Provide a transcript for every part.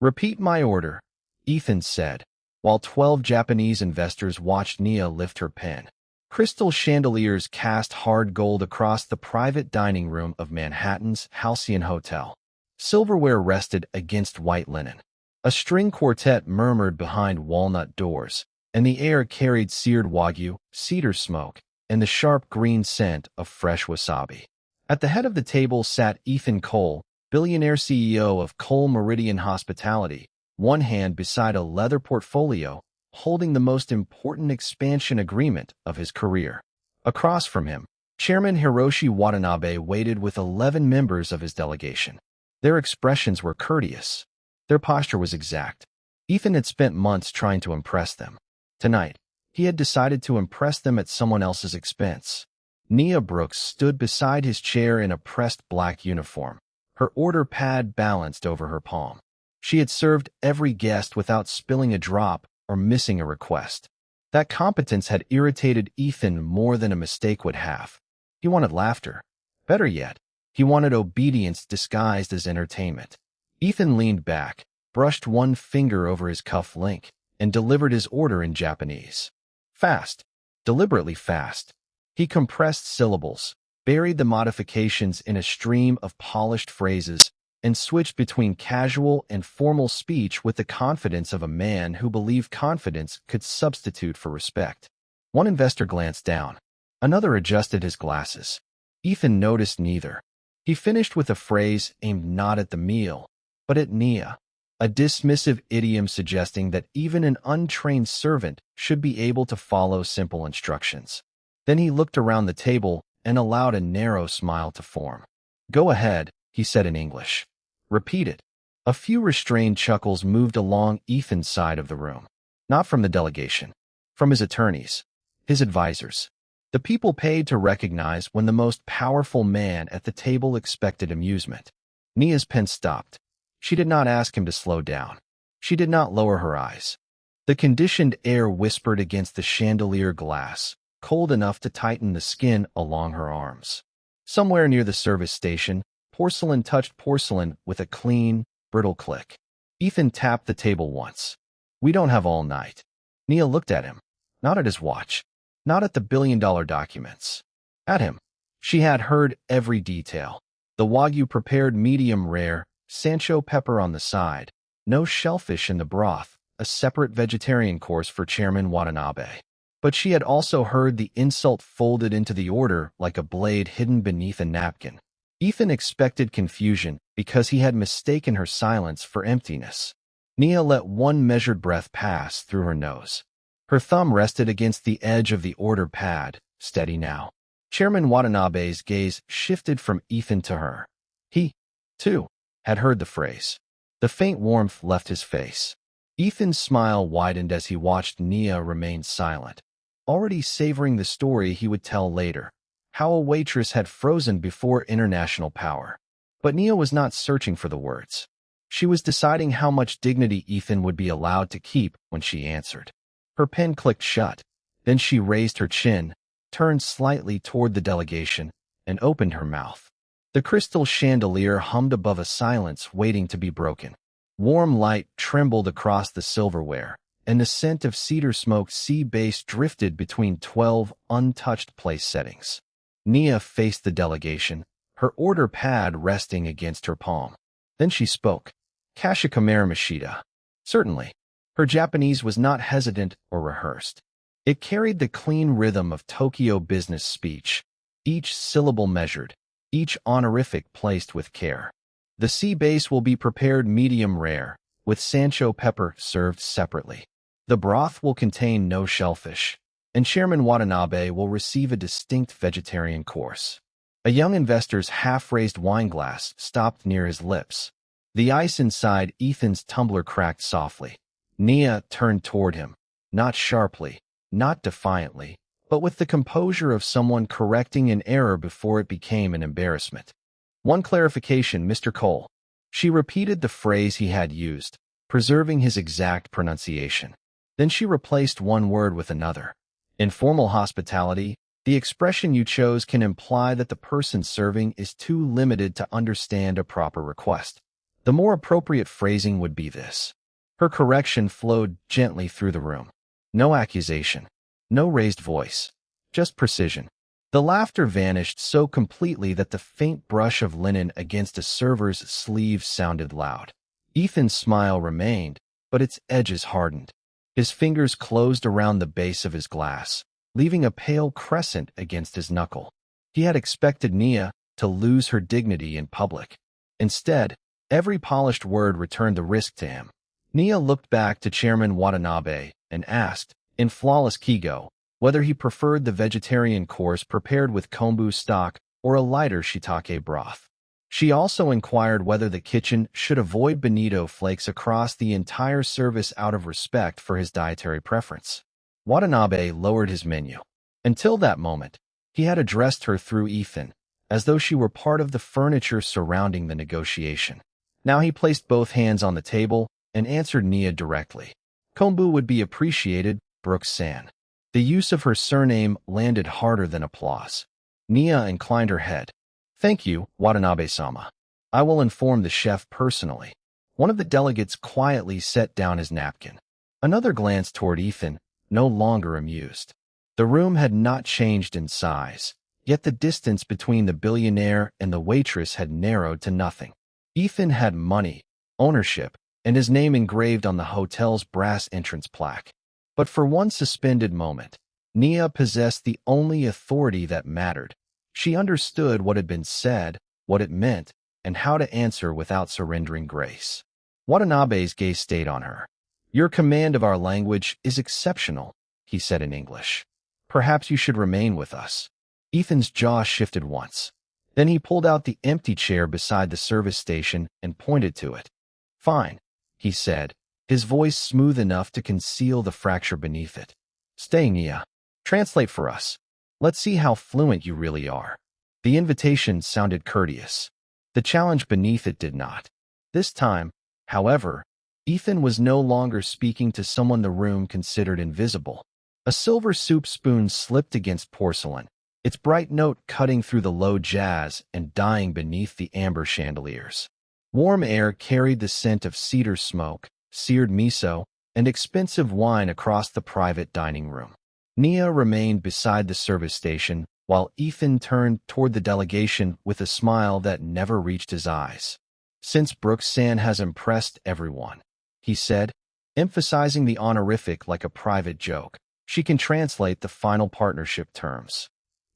Repeat my order, Ethan said, while 12 Japanese investors watched Nia lift her pen. Crystal chandeliers cast hard gold across the private dining room of Manhattan's Halcyon Hotel. Silverware rested against white linen. A string quartet murmured behind walnut doors, and the air carried seared wagyu, cedar smoke, and the sharp green scent of fresh wasabi. At the head of the table sat Ethan Cole, billionaire CEO of Cole Meridian Hospitality, one hand beside a leather portfolio, holding the most important expansion agreement of his career. Across from him, Chairman Hiroshi Watanabe waited with 11 members of his delegation. Their expressions were courteous. Their posture was exact. Ethan had spent months trying to impress them. Tonight, he had decided to impress them at someone else's expense. Nia Brooks stood beside his chair in a pressed black uniform, her order pad balanced over her palm. She had served every guest without spilling a drop or missing a request. That competence had irritated Ethan more than a mistake would have. He wanted laughter. Better yet, he wanted obedience disguised as entertainment. Ethan leaned back, brushed one finger over his cuff link, and delivered his order in Japanese. Fast, deliberately fast. He compressed syllables, buried the modifications in a stream of polished phrases, and switched between casual and formal speech with the confidence of a man who believed confidence could substitute for respect. One investor glanced down. Another adjusted his glasses. Ethan noticed neither. He finished with a phrase aimed not at the meal, but at Nia, a dismissive idiom suggesting that even an untrained servant should be able to follow simple instructions. Then he looked around the table and allowed a narrow smile to form. "Go ahead," he said in English. "Repeat it." A few restrained chuckles moved along Ethan's side of the room. Not from the delegation. From his attorneys. His advisors. The people paid to recognize when the most powerful man at the table expected amusement. Nia's pen stopped. She did not ask him to slow down. She did not lower her eyes. The conditioned air whispered against the chandelier glass, cold enough to tighten the skin along her arms. Somewhere near the service station, porcelain touched porcelain with a clean, brittle click. Ethan tapped the table once. "We don't have all night." Nia looked at him, not at his watch, not at the billion-dollar documents. At him. She had heard every detail. The wagyu prepared medium rare, Sancho pepper on the side, no shellfish in the broth, a separate vegetarian course for Chairman Watanabe. But she had also heard the insult folded into the order like a blade hidden beneath a napkin. Ethan expected confusion because he had mistaken her silence for emptiness. Nia let one measured breath pass through her nose. Her thumb rested against the edge of the order pad, steady now. Chairman Watanabe's gaze shifted from Ethan to her. He, too, had heard the phrase. The faint warmth left his face. Ethan's smile widened as he watched Nia remain silent, already savoring the story he would tell later. How a waitress had frozen before international power. But Nia was not searching for the words. She was deciding how much dignity Ethan would be allowed to keep when she answered. Her pen clicked shut. Then she raised her chin, turned slightly toward the delegation, and opened her mouth. The crystal chandelier hummed above a silence waiting to be broken. Warm light trembled across the silverware, and the scent of cedar smoke sea base drifted between 12 untouched place settings. Nia faced the delegation, her order pad resting against her palm. Then she spoke. "Kashikameru Mashita." Certainly. Her Japanese was not hesitant or rehearsed. It carried the clean rhythm of Tokyo business speech, each syllable measured, each honorific placed with care. The sea base will be prepared medium rare, with Sancho pepper served separately. The broth will contain no shellfish, and Chairman Watanabe will receive a distinct vegetarian course. A young investor's half-raised wine glass stopped near his lips. The ice inside Ethan's tumbler cracked softly. Nia turned toward him, not sharply, not defiantly, but with the composure of someone correcting an error before it became an embarrassment. "One clarification, Mr. Cole." She repeated the phrase he had used, preserving his exact pronunciation. Then she replaced one word with another. In formal hospitality, the expression you chose can imply that the person serving is too limited to understand a proper request. The more appropriate phrasing would be this. Her correction flowed gently through the room. No accusation. No raised voice. Just precision. The laughter vanished so completely that the faint brush of linen against a server's sleeve sounded loud. Ethan's smile remained, but its edges hardened. His fingers closed around the base of his glass, leaving a pale crescent against his knuckle. He had expected Nia to lose her dignity in public. Instead, every polished word returned the risk to him. Nia looked back to Chairman Watanabe and asked, in flawless Kigo, whether he preferred the vegetarian course prepared with kombu stock or a lighter shiitake broth. She also inquired whether the kitchen should avoid bonito flakes across the entire service out of respect for his dietary preference. Watanabe lowered his menu. Until that moment, he had addressed her through Ethan, as though she were part of the furniture surrounding the negotiation. Now he placed both hands on the table and answered Nia directly. Kombu would be appreciated, Brooks-san. The use of her surname landed harder than applause. Nia inclined her head. Thank you, Watanabe-sama. I will inform the chef personally. One of the delegates quietly set down his napkin. Another glanced toward Ethan, no longer amused. The room had not changed in size, yet the distance between the billionaire and the waitress had narrowed to nothing. Ethan had money, ownership, and his name engraved on the hotel's brass entrance plaque. But for one suspended moment, Nia possessed the only authority that mattered. She understood what had been said, what it meant, and how to answer without surrendering grace. Watanabe's gaze stayed on her. Your command of our language is exceptional, he said in English. Perhaps you should remain with us. Ethan's jaw shifted once. Then he pulled out the empty chair beside the service station and pointed to it. Fine, he said, his voice smooth enough to conceal the fracture beneath it. Stay, Nia. Translate for us. Let's see how fluent you really are. The invitation sounded courteous. The challenge beneath it did not. This time, however, Ethan was no longer speaking to someone the room considered invisible. A silver soup spoon slipped against porcelain, its bright note cutting through the low jazz and dying beneath the amber chandeliers. Warm air carried the scent of cedar smoke, seared miso, and expensive wine across the private dining room. Nia remained beside the service station, while Ethan turned toward the delegation with a smile that never reached his eyes. Since Brooks-san has impressed everyone, he said, emphasizing the honorific like a private joke, she can translate the final partnership terms.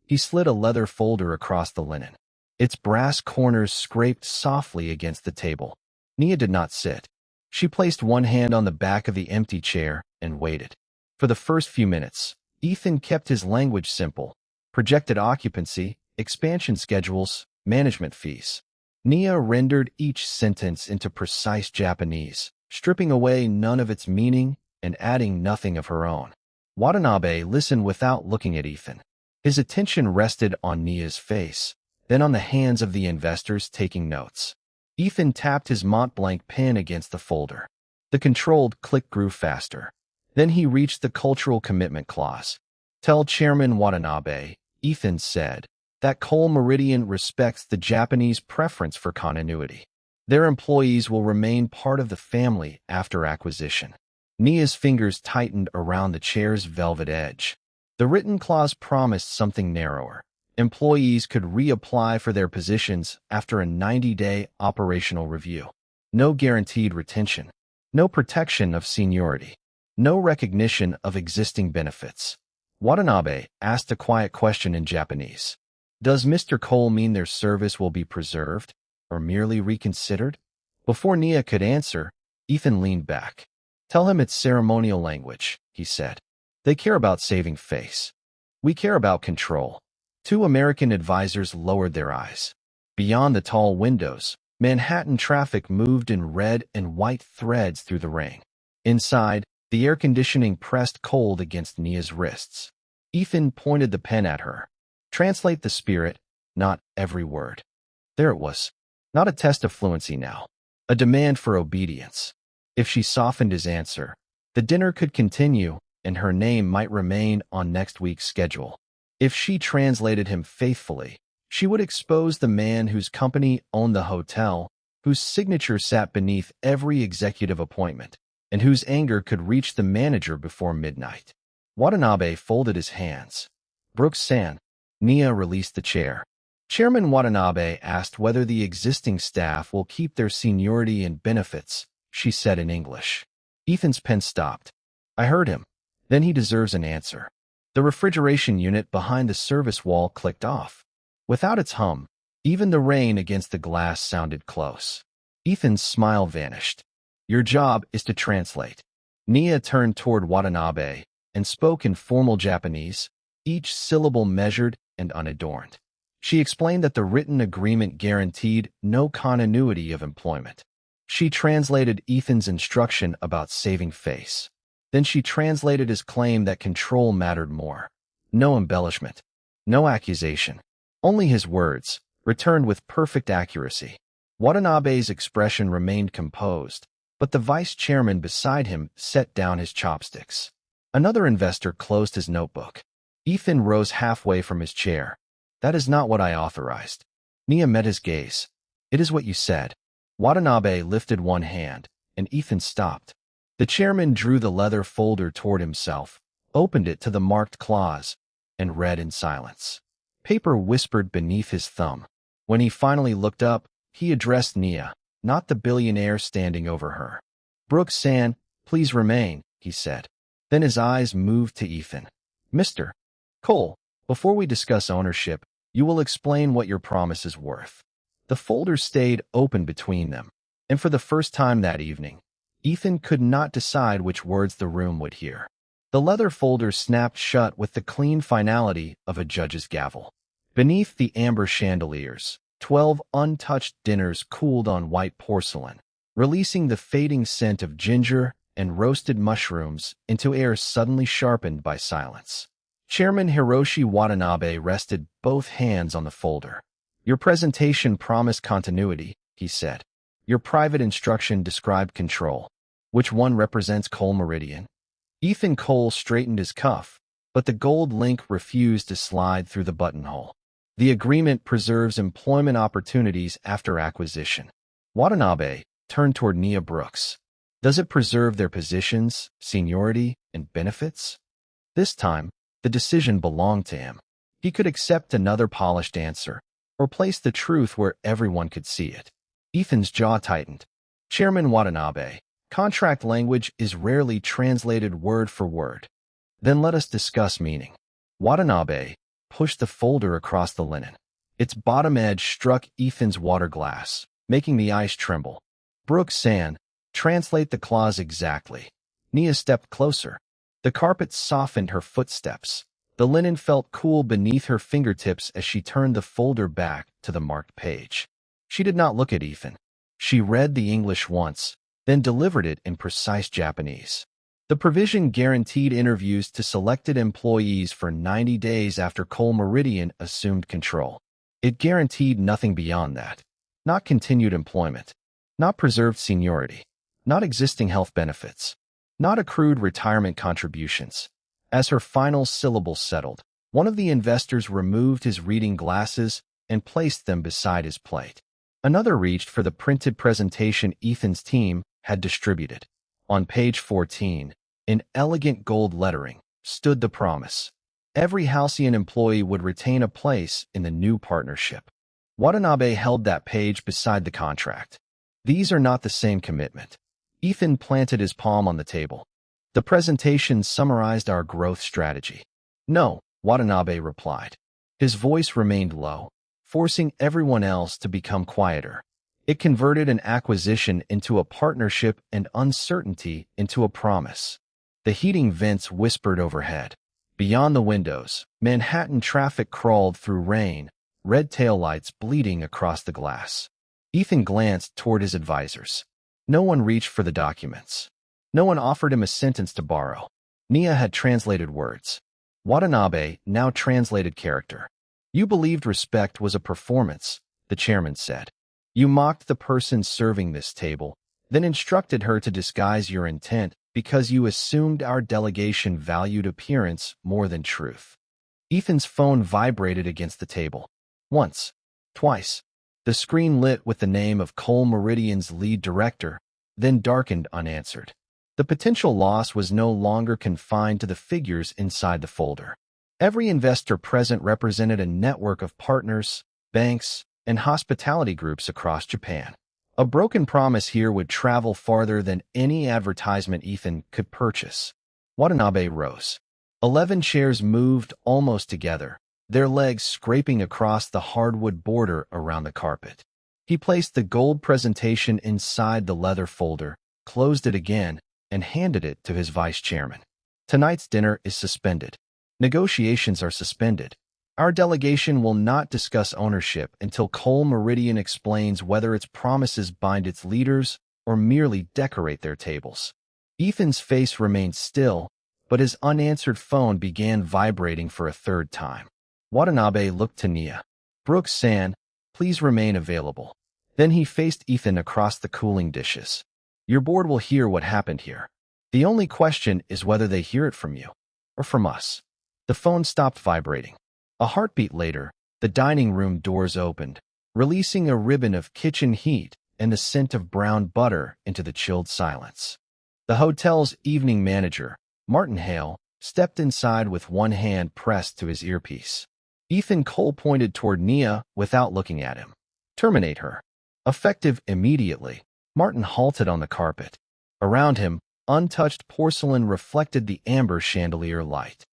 He slid a leather folder across the linen. Its brass corners scraped softly against the table. Nia did not sit. She placed one hand on the back of the empty chair and waited. For the first few minutes, Ethan kept his language simple. Projected occupancy, expansion schedules, management fees. Nia rendered each sentence into precise Japanese, stripping away none of its meaning and adding nothing of her own. Watanabe listened without looking at Ethan. His attention rested on Nia's face, then on the hands of the investors taking notes. Ethan tapped his Montblanc pen against the folder. The controlled click grew faster. Then he reached the cultural commitment clause. Tell Chairman Watanabe, Ethan said, that Coal Meridian respects the Japanese preference for continuity. Their employees will remain part of the family after acquisition. Nia's fingers tightened around the chair's velvet edge. The written clause promised something narrower. Employees could reapply for their positions after a 90-day operational review. No guaranteed retention. No protection of seniority. No recognition of existing benefits. Watanabe asked a quiet question in Japanese. Does Mr. Cole mean their service will be preserved, or merely reconsidered? Before Nia could answer, Ethan leaned back. Tell him it's ceremonial language, he said. They care about saving face. We care about control. Two American advisors lowered their eyes. Beyond the tall windows, Manhattan traffic moved in red and white threads through the ring. Inside, the air conditioning pressed cold against Nia's wrists. Ethan pointed the pen at her. Translate the spirit, not every word. There it was. Not a test of fluency now. A demand for obedience. If she softened his answer, the dinner could continue, and her name might remain on next week's schedule. If she translated him faithfully, she would expose the man whose company owned the hotel, whose signature sat beneath every executive appointment, and whose anger could reach the manager before midnight. Watanabe folded his hands. Brooks-san. Nia released the chair. Chairman Watanabe asked whether the existing staff will keep their seniority and benefits, she said in English. Ethan's pen stopped. I heard him. Then he deserves an answer. The refrigeration unit behind the service wall clicked off. Without its hum, even the rain against the glass sounded close. Ethan's smile vanished. Your job is to translate. Nia turned toward Watanabe and spoke in formal Japanese, each syllable measured and unadorned. She explained that the written agreement guaranteed no continuity of employment. She translated Ethan's instruction about saving face. Then she translated his claim that control mattered more. No embellishment. No accusation. Only his words, returned with perfect accuracy. Watanabe's expression remained composed, but the vice chairman beside him set down his chopsticks. Another investor closed his notebook. Ethan rose halfway from his chair. That is not what I authorized. Nia met his gaze. It is what you said. Watanabe lifted one hand, and Ethan stopped. The chairman drew the leather folder toward himself, opened it to the marked clause, and read in silence. Paper whispered beneath his thumb. When he finally looked up, he addressed Nia, not the billionaire standing over her. Brooks-san, please remain, he said. Then his eyes moved to Ethan. Mr. Cole, before we discuss ownership, you will explain what your promise is worth. The folder stayed open between them, and for the first time that evening, Ethan could not decide which words the room would hear. The leather folder snapped shut with the clean finality of a judge's gavel. Beneath the amber chandeliers, 12 untouched dinners cooled on white porcelain, releasing the fading scent of ginger and roasted mushrooms into air suddenly sharpened by silence. Chairman Hiroshi Watanabe rested both hands on the folder. Your presentation promised continuity, he said. Your private instruction described control. Which one represents Cole Meridian? Ethan Cole straightened his cuff, but the gold link refused to slide through the buttonhole. The agreement preserves employment opportunities after acquisition. Watanabe turned toward Nia Brooks. Does it preserve their positions, seniority, and benefits? This time, the decision belonged to him. He could accept another polished answer, or place the truth where everyone could see it. Ethan's jaw tightened. Chairman Watanabe, contract language is rarely translated word for word. Then let us discuss meaning. Watanabe pushed the folder across the linen. Its bottom edge struck Ethan's water glass, making the ice tremble. Brooks-san, translate the clause exactly. Nia stepped closer. The carpet softened her footsteps. The linen felt cool beneath her fingertips as she turned the folder back to the marked page. She did not look at Ethan. She read the English once, then delivered it in precise Japanese. The provision guaranteed interviews to selected employees for 90 days after Cole Meridian assumed control. It guaranteed nothing beyond that. Not continued employment. Not preserved seniority. Not existing health benefits. Not accrued retirement contributions. As her final syllable settled, one of the investors removed his reading glasses and placed them beside his plate. Another reached for the printed presentation Ethan's team had distributed. On page 14, in elegant gold lettering, stood the promise. Every Halcyon employee would retain a place in the new partnership. Watanabe held that page beside the contract. These are not the same commitment. Ethan planted his palm on the table. The presentation summarized our growth strategy. No, Watanabe replied. His voice remained low, forcing everyone else to become quieter. It converted an acquisition into a partnership and uncertainty into a promise. The heating vents whispered overhead. Beyond the windows, Manhattan traffic crawled through rain, red taillights bleeding across the glass. Ethan glanced toward his advisors. No one reached for the documents. No one offered him a sentence to borrow. Nia had translated words. Watanabe now translated character. You believed respect was a performance, the chairman said. You mocked the person serving this table, then instructed her to disguise your intent because you assumed our delegation valued appearance more than truth. Ethan's phone vibrated against the table. Once. Twice. The screen lit with the name of Cole Meridian's lead director, then darkened unanswered. The potential loss was no longer confined to the figures inside the folder. Every investor present represented a network of partners, banks, and hospitality groups across Japan. A broken promise here would travel farther than any advertisement Ethan could purchase. Watanabe rose. 11 chairs moved almost together, their legs scraping across the hardwood border around the carpet. He placed the gold presentation inside the leather folder, closed it again, and handed it to his vice chairman. Tonight's dinner is suspended. Negotiations are suspended. Our delegation will not discuss ownership until Cole Meridian explains whether its promises bind its leaders or merely decorate their tables. Ethan's face remained still, but his unanswered phone began vibrating for a third time. Watanabe looked to Nia. Brooks-san, please remain available. Then he faced Ethan across the cooling dishes. Your board will hear what happened here. The only question is whether they hear it from you or from us. The phone stopped vibrating. A heartbeat later, the dining room doors opened, releasing a ribbon of kitchen heat and the scent of brown butter into the chilled silence. The hotel's evening manager, Martin Hale, stepped inside with one hand pressed to his earpiece. Ethan Cole pointed toward Nia without looking at him. Terminate her. Effective immediately. Martin halted on the carpet. Around him, untouched porcelain reflected the amber chandelier light.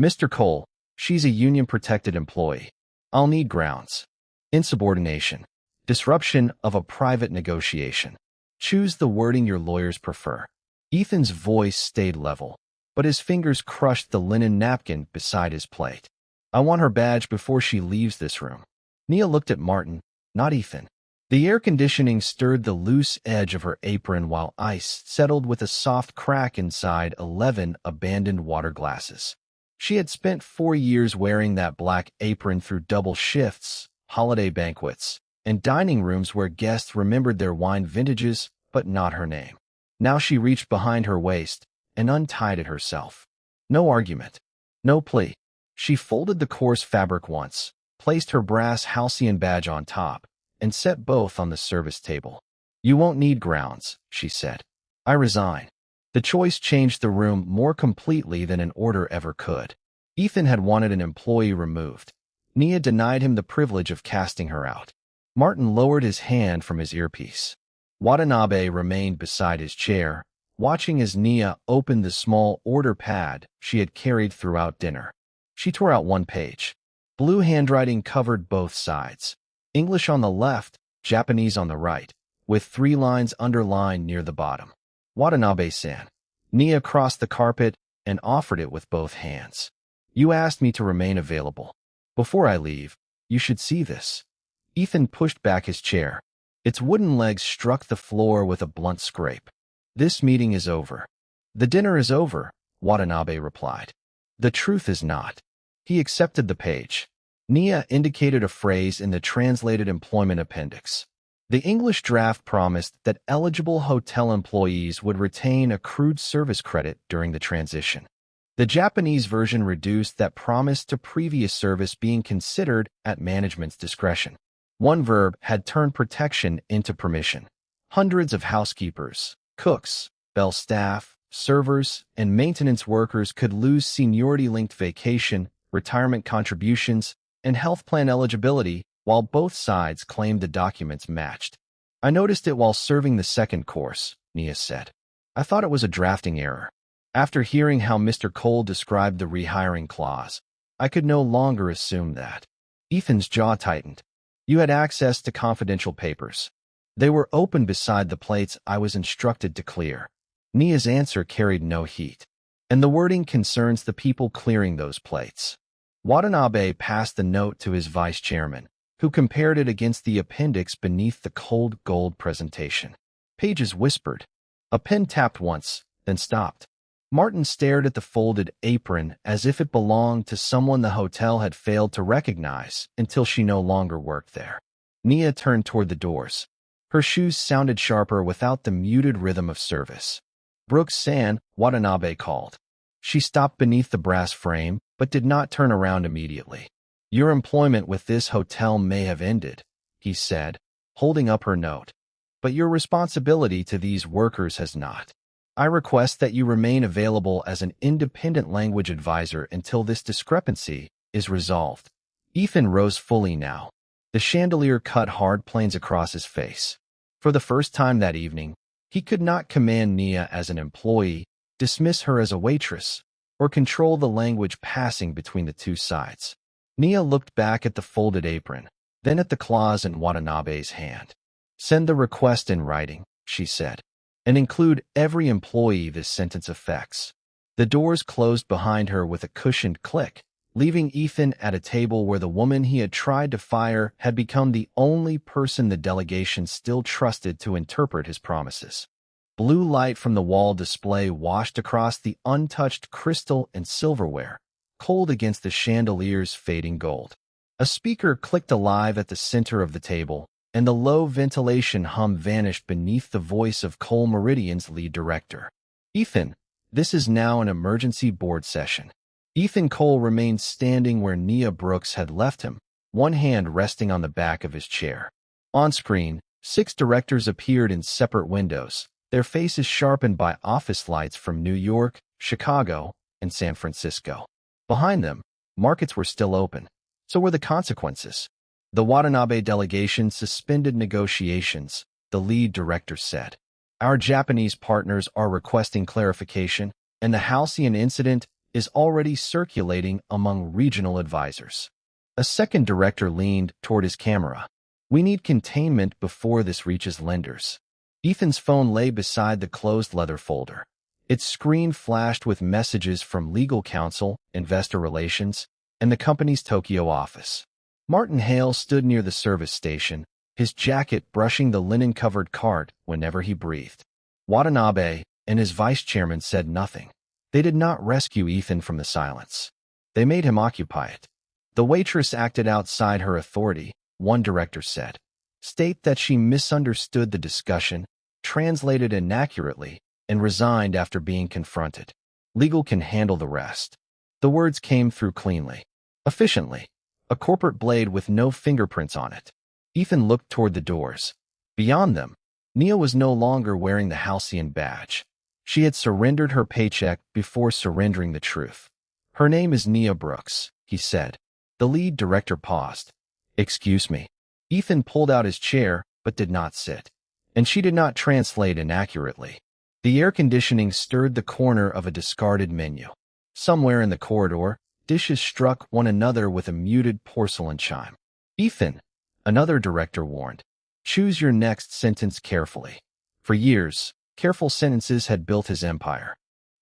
Mr. Cole, she's a union-protected employee. I'll need grounds. Insubordination. Disruption of a private negotiation. Choose the wording your lawyers prefer. Ethan's voice stayed level, but his fingers crushed the linen napkin beside his plate. I want her badge before she leaves this room. Nia looked at Martin, not Ethan. The air conditioning stirred the loose edge of her apron while ice settled with a soft crack inside 11 abandoned water glasses. She had spent 4 years wearing that black apron through double shifts, holiday banquets, and dining rooms where guests remembered their wine vintages but not her name. Now she reached behind her waist and untied it herself. No argument. No plea. She folded the coarse fabric once, placed her brass halcyon badge on top, and set both on the service table. You won't need grounds, she said. I resign. The choice changed the room more completely than an order ever could. Ethan had wanted an employee removed. Nia denied him the privilege of casting her out. Martin lowered his hand from his earpiece. Watanabe remained beside his chair, watching as Nia opened the small order pad she had carried throughout dinner. She tore out one page. Blue handwriting covered both sides. English on the left, Japanese on the right, with 3 lines underlined near the bottom. Watanabe-san. Nia crossed the carpet and offered it with both hands. You asked me to remain available. Before I leave, you should see this. Ethan pushed back his chair. Its wooden legs struck the floor with a blunt scrape. This meeting is over. The dinner is over, Watanabe replied. The truth is not. He accepted the page. Nia indicated a phrase in the translated employment appendix. The English draft promised that eligible hotel employees would retain accrued service credit during the transition. The Japanese version reduced that promise to previous service being considered at management's discretion. One verb had turned protection into permission. Hundreds of housekeepers, cooks, bell staff, servers, and maintenance workers could lose seniority-linked vacation, retirement contributions, and health plan eligibility while both sides claimed the documents matched. I noticed it while serving the second course, Nia said. I thought it was a drafting error. After hearing how Mr. Cole described the rehiring clause, I could no longer assume that. Ethan's jaw tightened. You had access to confidential papers. They were open beside the plates I was instructed to clear. Nia's answer carried no heat. And the wording concerns the people clearing those plates. Watanabe passed the note to his vice chairman, who compared it against the appendix beneath the cold gold presentation. Pages whispered. A pen tapped once, then stopped. Martin stared at the folded apron as if it belonged to someone the hotel had failed to recognize until she no longer worked there. Nia turned toward the doors. Her shoes sounded sharper without the muted rhythm of service. Brooks-san, Watanabe called. She stopped beneath the brass frame, but did not turn around immediately. Your employment with this hotel may have ended, he said, holding up her note. But your responsibility to these workers has not. I request that you remain available as an independent language advisor until this discrepancy is resolved. Ethan rose fully now. The chandelier cut hard planes across his face. For the first time that evening, he could not command Nia as an employee, dismiss her as a waitress, or control the language passing between the two sides. Nia looked back at the folded apron, then at the clause in Watanabe's hand. Send the request in writing, she said, and include every employee this sentence affects. The doors closed behind her with a cushioned click, leaving Ethan at a table where the woman he had tried to fire had become the only person the delegation still trusted to interpret his promises. Blue light from the wall display washed across the untouched crystal and silverware, cold against the chandelier's fading gold. A speaker clicked alive at the center of the table, and the low ventilation hum vanished beneath the voice of Cole Meridian's lead director. Ethan, this is now an emergency board session. Ethan Cole remained standing where Nia Brooks had left him, one hand resting on the back of his chair. On screen, 6 directors appeared in separate windows, their faces sharpened by office lights from New York, Chicago, and San Francisco. Behind them, markets were still open. So were the consequences. The Watanabe delegation suspended negotiations, the lead director said. Our Japanese partners are requesting clarification, and the Halcyon incident is already circulating among regional advisors. A second director leaned toward his camera. We need containment before this reaches lenders. Ethan's phone lay beside the closed leather folder. Its screen flashed with messages from legal counsel, investor relations, and the company's Tokyo office. Martin Hale stood near the service station, his jacket brushing the linen-covered cart whenever he breathed. Watanabe and his vice-chairman said nothing. They did not rescue Ethan from the silence. They made him occupy it. The waitress acted outside her authority, one director said. State that she misunderstood the discussion, translated inaccurately, and resigned after being confronted. Legal can handle the rest. The words came through cleanly. Efficiently. A corporate blade with no fingerprints on it. Ethan looked toward the doors. Beyond them, Nia was no longer wearing the Halcyon badge. She had surrendered her paycheck before surrendering the truth. Her name is Nia Brooks, he said. The lead director paused. Excuse me. Ethan pulled out his chair, but did not sit. And she did not translate inaccurately. The air conditioning stirred the corner of a discarded menu. Somewhere in the corridor, dishes struck one another with a muted porcelain chime. Ethan, another director warned, choose your next sentence carefully. For years, careful sentences had built his empire.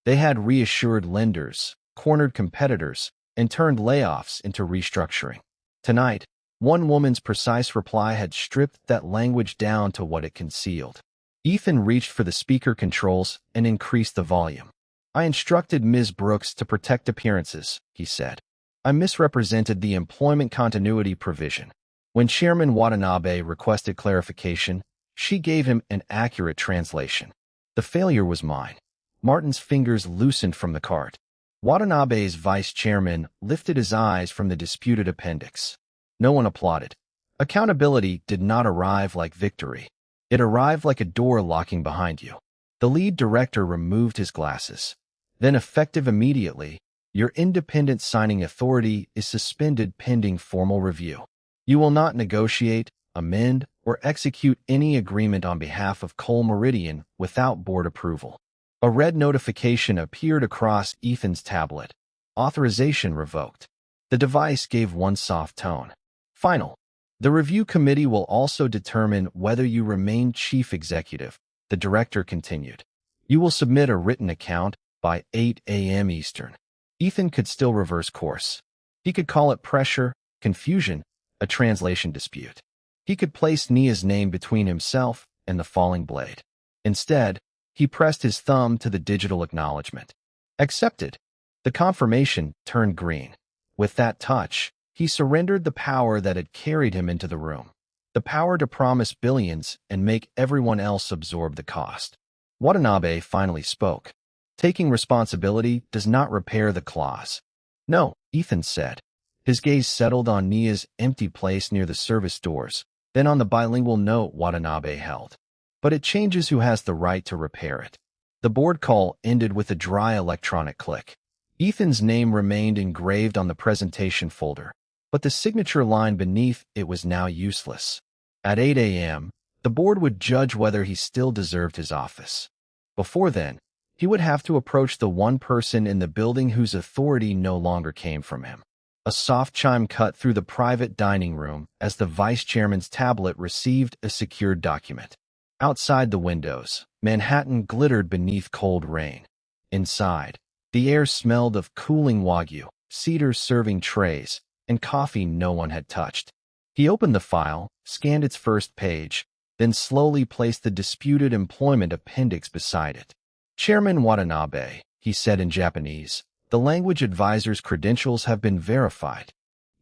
They had reassured lenders, cornered competitors, and turned layoffs into restructuring. Tonight, one woman's precise reply had stripped that language down to what it concealed. Ethan reached for the speaker controls and increased the volume. I instructed Ms. Brooks to protect appearances, he said. I misrepresented the employment continuity provision. When Chairman Watanabe requested clarification, she gave him an accurate translation. The failure was mine. Martin's fingers loosened from the cart. Watanabe's vice chairman lifted his eyes from the disputed appendix. No one applauded. Accountability did not arrive like victory. It arrived like a door locking behind you. The lead director removed his glasses. Then, effective immediately, your independent signing authority is suspended pending formal review. You will not negotiate, amend, or execute any agreement on behalf of Cole Meridian without board approval. A red notification appeared across Ethan's tablet. Authorization revoked. The device gave one soft tone. Final. The review committee will also determine whether you remain chief executive, the director continued. You will submit a written account by 8 a.m. Eastern. Ethan could still reverse course. He could call it pressure, confusion, a translation dispute. He could place Nia's name between himself and the falling blade. Instead, he pressed his thumb to the digital acknowledgement. Accepted. The confirmation turned green. With that touch, he surrendered the power that had carried him into the room. The power to promise billions and make everyone else absorb the cost. Watanabe finally spoke. Taking responsibility does not repair the clause. No, Ethan said. His gaze settled on Nia's empty place near the service doors, Then on the bilingual note Watanabe held. But it changes who has the right to repair it. The board call ended with a dry electronic click. Ethan's name remained engraved on the presentation folder, but the signature line beneath it was now useless. At 8 a.m., the board would judge whether he still deserved his office. Before then, he would have to approach the one person in the building whose authority no longer came from him. A soft chime cut through the private dining room as the vice chairman's tablet received a secured document. Outside the windows, Manhattan glittered beneath cold rain. Inside, the air smelled of cooling wagyu, cedar serving trays, and coffee no one had touched. He opened the file, scanned its first page, then slowly placed the disputed employment appendix beside it. Chairman Watanabe, he said in Japanese, the language advisor's credentials have been verified.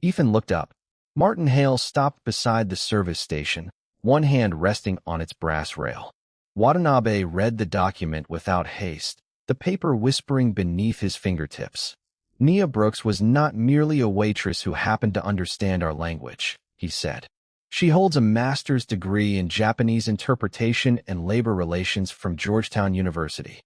Ethan looked up. Martin Hale stopped beside the service station, one hand resting on its brass rail. Watanabe read the document without haste, the paper whispering beneath his fingertips. Nia Brooks was not merely a waitress who happened to understand our language, he said. She holds a master's degree in Japanese interpretation and labor relations from Georgetown University.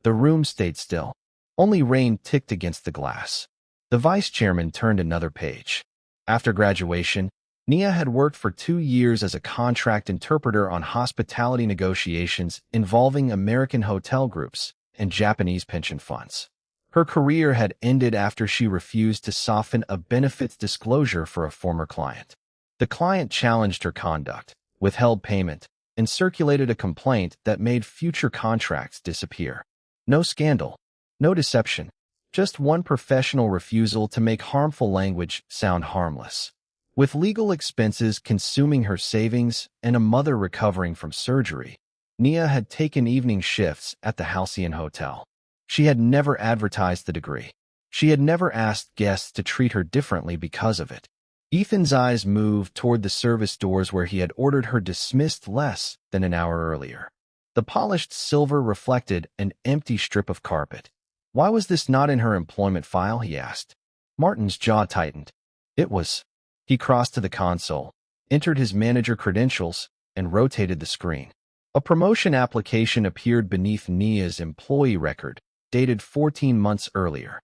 The room stayed still. Only rain ticked against the glass. The vice chairman turned another page. After graduation, Nia had worked for 2 years as a contract interpreter on hospitality negotiations involving American hotel groups and Japanese pension funds. Her career had ended after she refused to soften a benefits disclosure for a former client. The client challenged her conduct, withheld payment, and circulated a complaint that made future contracts disappear. No scandal, no deception, just one professional refusal to make harmful language sound harmless. With legal expenses consuming her savings and a mother recovering from surgery, Nia had taken evening shifts at the Halcyon Hotel. She had never advertised the degree. She had never asked guests to treat her differently because of it. Ethan's eyes moved toward the service doors where he had ordered her dismissed less than an hour earlier. The polished silver reflected an empty strip of carpet. Why was this not in her employment file, he asked. Martin's jaw tightened. It was. He crossed to the console, entered his manager credentials, and rotated the screen. A promotion application appeared beneath Nia's employee record, dated 14 months earlier.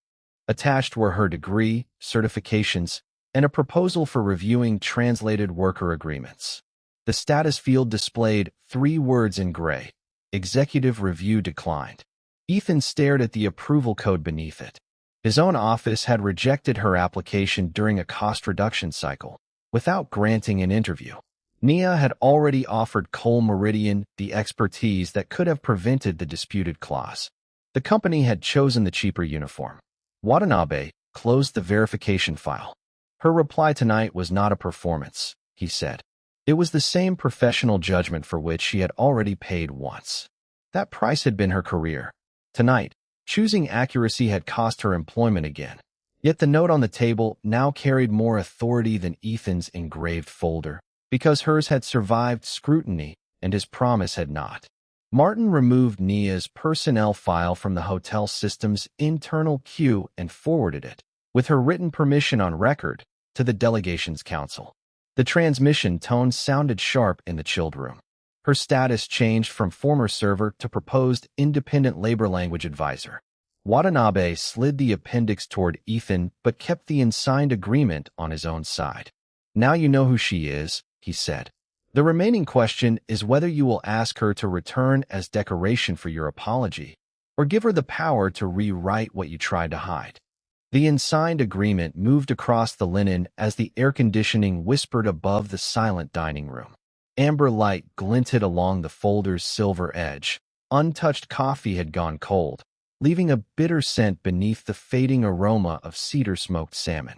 Attached were her degree, certifications, and a proposal for reviewing translated worker agreements. The status field displayed 3 words in gray. Executive review declined. Ethan stared at the approval code beneath it. His own office had rejected her application during a cost reduction cycle, without granting an interview. Nia had already offered Cole Meridian the expertise that could have prevented the disputed clause. The company had chosen the cheaper uniform. Watanabe closed the verification file. Her reply tonight was not a performance, he said. It was the same professional judgment for which she had already paid once. That price had been her career. Tonight, choosing accuracy had cost her employment again. Yet the note on the table now carried more authority than Ethan's engraved folder, because hers had survived scrutiny and his promise had not. Martin removed Nia's personnel file from the hotel system's internal queue and forwarded it, with her written permission on record, to the delegation's council. The transmission tone sounded sharp in the chilled room. Her status changed from former server to proposed independent labor language advisor. Watanabe slid the appendix toward Ethan but kept the unsigned agreement on his own side. Now you know who she is, he said. The remaining question is whether you will ask her to return as decoration for your apology, or give her the power to rewrite what you tried to hide. The unsigned agreement moved across the linen as the air conditioning whispered above the silent dining room. Amber light glinted along the folder's silver edge. Untouched coffee had gone cold, leaving a bitter scent beneath the fading aroma of cedar-smoked salmon.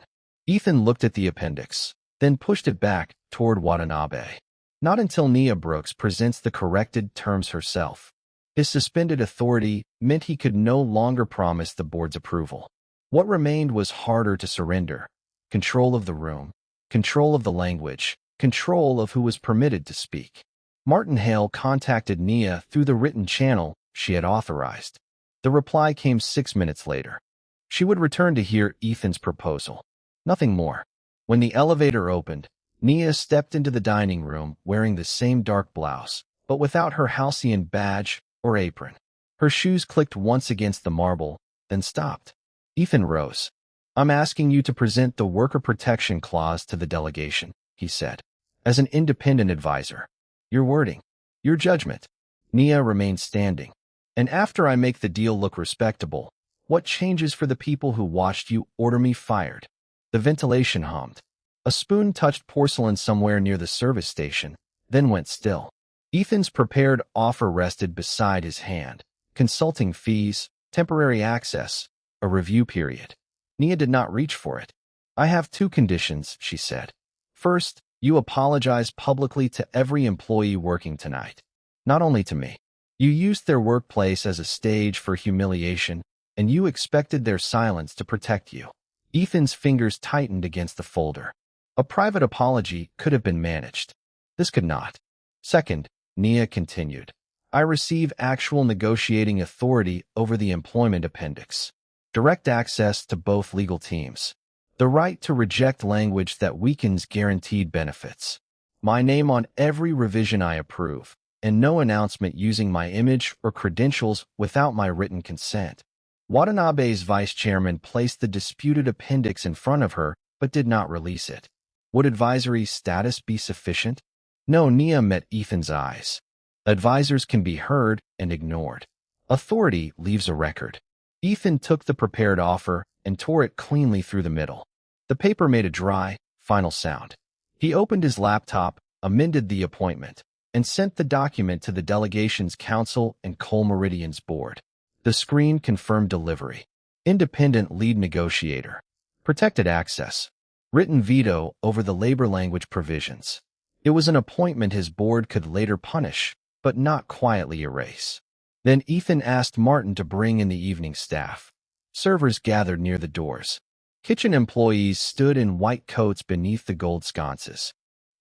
Ethan looked at the appendix, then pushed it back toward Watanabe. Not until Nia Brooks presents the corrected terms herself. His suspended authority meant he could no longer promise the board's approval. What remained was harder to surrender. Control of the room, control of the language, control of who was permitted to speak. Martin Hale contacted Nia through the written channel she had authorized. The reply came 6 minutes later. She would return to hear Ethan's proposal. Nothing more. When the elevator opened, Nia stepped into the dining room wearing the same dark blouse, but without her halcyon badge or apron. Her shoes clicked once against the marble, then stopped. Ethan rose. "I'm asking you to present the Worker Protection Clause to the delegation," he said. "As an independent advisor. Your wording. Your judgment." Nia remained standing. "And after I make the deal look respectable, what changes for the people who watched you order me fired?" The ventilation hummed. A spoon touched porcelain somewhere near the service station, then went still. Ethan's prepared offer rested beside his hand. Consulting fees, temporary access, a review period. Nia did not reach for it. "I have 2 conditions," she said. "First, you apologize publicly to every employee working tonight. Not only to me. You used their workplace as a stage for humiliation, and you expected their silence to protect you." Ethan's fingers tightened against the folder. A private apology could have been managed. This could not. "Second," Nia continued, "I receive actual negotiating authority over the employment appendix. Direct access to both legal teams. The right to reject language that weakens guaranteed benefits. My name on every revision I approve, and no announcement using my image or credentials without my written consent." Watanabe's vice chairman placed the disputed appendix in front of her, but did not release it. Would advisory status be sufficient? No. Nia met Ethan's eyes. Advisors can be heard and ignored. Authority leaves a record. Ethan took the prepared offer and tore it cleanly through the middle. The paper made a dry, final sound. He opened his laptop, amended the appointment, and sent the document to the delegation's council and Cole Meridian's board. The screen confirmed delivery. Independent lead negotiator. Protected access. Written veto over the labor language provisions. It was an appointment his board could later punish, but not quietly erase. Then Ethan asked Martin to bring in the evening staff. Servers gathered near the doors. Kitchen employees stood in white coats beneath the gold sconces.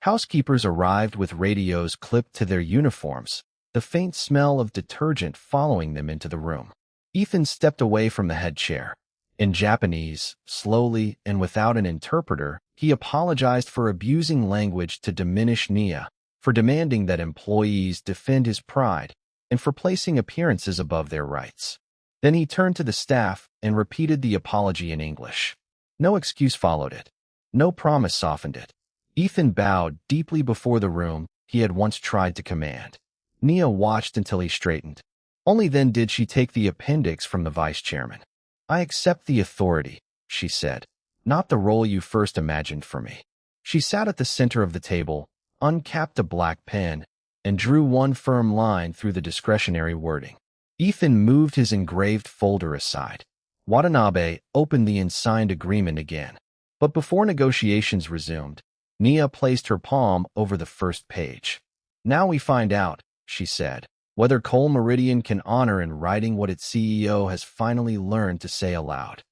Housekeepers arrived with radios clipped to their uniforms, the faint smell of detergent following them into the room. Ethan stepped away from the head chair. In Japanese, slowly and without an interpreter, he apologized for abusing language to diminish Nia, for demanding that employees defend his pride, and for placing appearances above their rights. Then he turned to the staff and repeated the apology in English. No excuse followed it. No promise softened it. Ethan bowed deeply before the room he had once tried to command. Nia watched until he straightened. Only then did she take the appendix from the vice chairman. "I accept the authority," she said, "not the role you first imagined for me." She sat at the center of the table, uncapped a black pen, and drew one firm line through the discretionary wording. Ethan moved his engraved folder aside. Watanabe opened the unsigned agreement again. But before negotiations resumed, Nia placed her palm over the first page. "Now we find out," she said, "whether Cole Meridian can honor in writing what its CEO has finally learned to say aloud."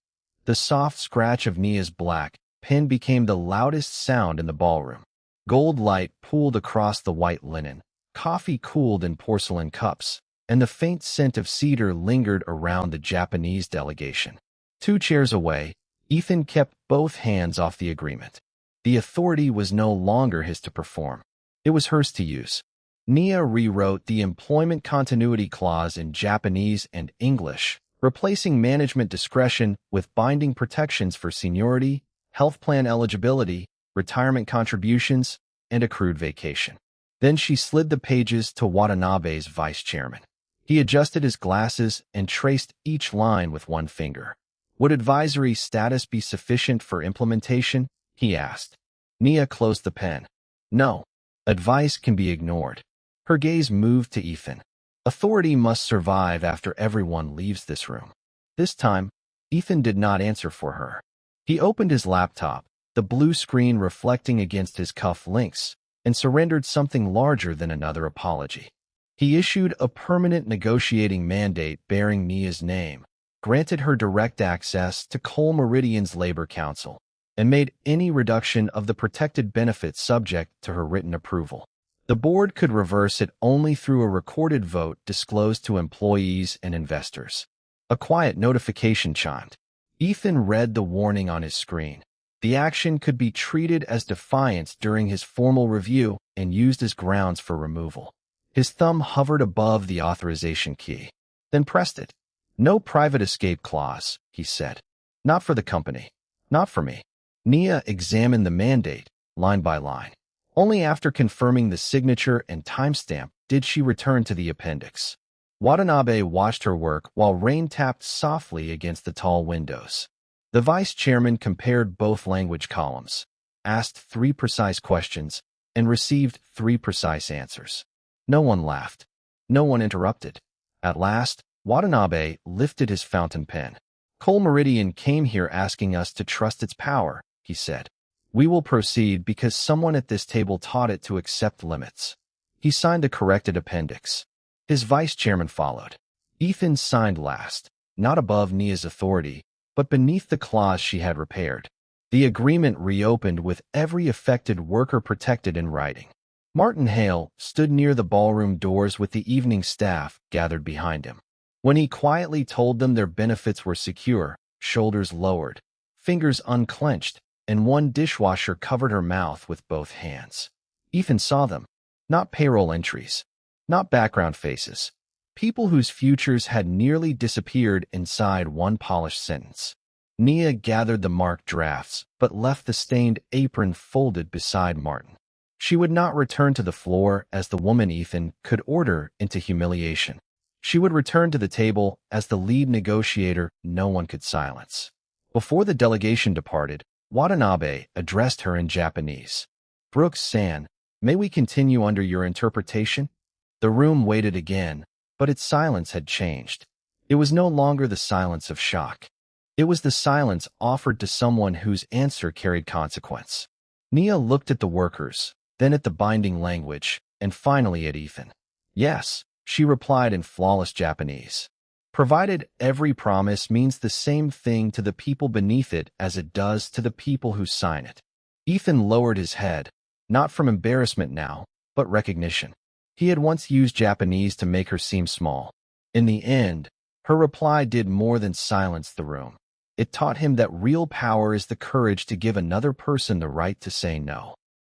The soft scratch of Nia's black pen became the loudest sound in the ballroom. Gold light pooled across the white linen, coffee cooled in porcelain cups, and the faint scent of cedar lingered around the Japanese delegation. 2 chairs away, Ethan kept both hands off the agreement. The authority was no longer his to perform. It was hers to use. Nia rewrote the employment continuity clause in Japanese and English, replacing management discretion with binding protections for seniority, health plan eligibility, retirement contributions, and accrued vacation. Then she slid the pages to Watanabe's vice chairman. He adjusted his glasses and traced each line with one finger. "Would advisory status be sufficient for implementation?" he asked. Nia closed the pen. "No. Advice can be ignored." Her gaze moved to Ethan. "Authority must survive after everyone leaves this room." This time, Ethan did not answer for her. He opened his laptop, the blue screen reflecting against his cuff links, and surrendered something larger than another apology. He issued a permanent negotiating mandate bearing Nia's name, granted her direct access to Cole Meridian's Labor Council, and made any reduction of the protected benefits subject to her written approval. The board could reverse it only through a recorded vote disclosed to employees and investors. A quiet notification chimed. Ethan read the warning on his screen. The action could be treated as defiance during his formal review and used as grounds for removal. His thumb hovered above the authorization key, then pressed it. "No private escape clause," he said. "Not for the company. Not for me." Nia examined the mandate, line by line. Only after confirming the signature and timestamp did she return to the appendix. Watanabe watched her work while rain tapped softly against the tall windows. The vice chairman compared both language columns, asked 3 precise questions, and received 3 precise answers. No one laughed. No one interrupted. At last, Watanabe lifted his fountain pen. "Cole Meridian came here asking us to trust its power," he said. "We will proceed because someone at this table taught it to accept limits." He signed the corrected appendix. His vice chairman followed. Ethan signed last, not above Nia's authority, but beneath the clause she had repaired. The agreement reopened with every affected worker protected in writing. Martin Hale stood near the ballroom doors with the evening staff gathered behind him. When he quietly told them their benefits were secure, shoulders lowered, fingers unclenched, and one dishwasher covered her mouth with both hands. Ethan saw them. Not payroll entries. Not background faces. People whose futures had nearly disappeared inside one polished sentence. Nia gathered the marked drafts, but left the stained apron folded beside Martin. She would not return to the floor as the woman Ethan could order into humiliation. She would return to the table as the lead negotiator no one could silence. Before the delegation departed, Watanabe addressed her in Japanese. "Brooks-san, may we continue under your interpretation?" The room waited again, but its silence had changed. It was no longer the silence of shock. It was the silence offered to someone whose answer carried consequence. Nia looked at the workers, then at the binding language, and finally at Ethan. "Yes," she replied in flawless Japanese. "Provided every promise means the same thing to the people beneath it as it does to the people who sign it." Ethan lowered his head, not from embarrassment now, but recognition. He had once used Japanese to make her seem small. In the end, her reply did more than silence the room. It taught him that real power is the courage to give another person the right to say no.